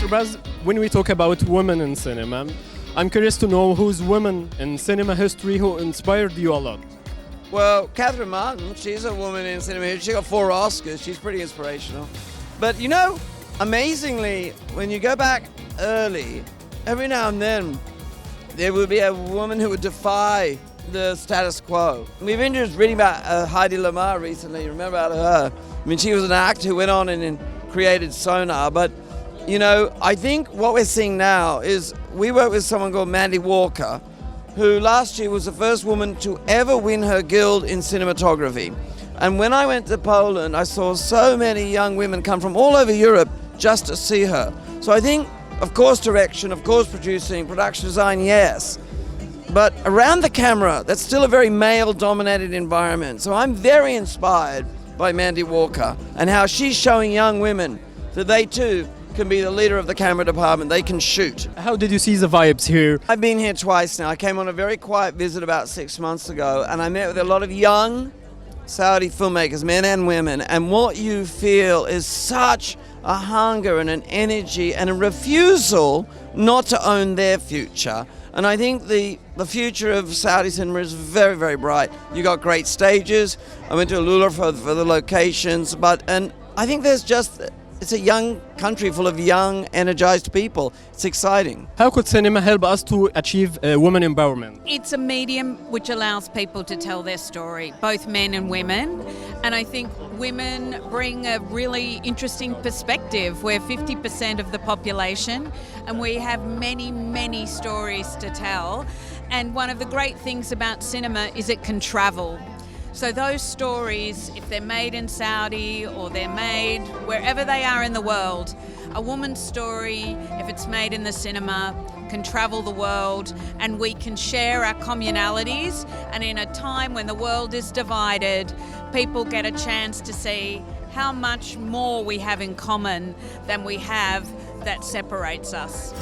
Mr. Baz, when we talk about women in cinema, I'm curious to know who's women in cinema history who inspired you a lot. Well, Catherine Martin, she's a woman in cinema. She got 4 Oscars. She's pretty inspirational. But you know, amazingly, when you go back early, every now and then, there will be a woman who would defy the status quo. We've been just reading about Heidi Lamar recently. You remember about her? I mean, she was an actor who went on and created Sonar. But, you know, I think what we're seeing now is we work with someone called Mandy Walker, who last year was the first woman to ever win her guild in cinematography. And when I went to Poland, I saw so many young women come from all over Europe just to see her. So I think, of course, direction, of course, producing, production design, yes. But around the camera, that's still a very male-dominated environment. So I'm very inspired by Mandy Walker and how she's showing young women that they too can be the leader of the camera department. They can shoot. How did you see the vibes here? I've been here twice now. I came on a very quiet visit about 6 months ago, and I met with a lot of young Saudi filmmakers, men and women, and what you feel is such a hunger and an energy and a refusal not to own their future. And I think the future of Saudi cinema is very, very bright. You got great stages. I went to Alula for the locations, and I think it's a young country full of young, energized people. It's exciting. How could cinema help us to achieve women empowerment? It's a medium which allows people to tell their story, both men and women. And I think women bring a really interesting perspective. We're 50% of the population and we have many, many stories to tell. And one of the great things about cinema is it can travel. So those stories, if they're made in Saudi or they're made wherever they are in the world, a woman's story, if it's made in the cinema, can travel the world and we can share our communalities. And in a time when the world is divided, people get a chance to see how much more we have in common than we have that separates us.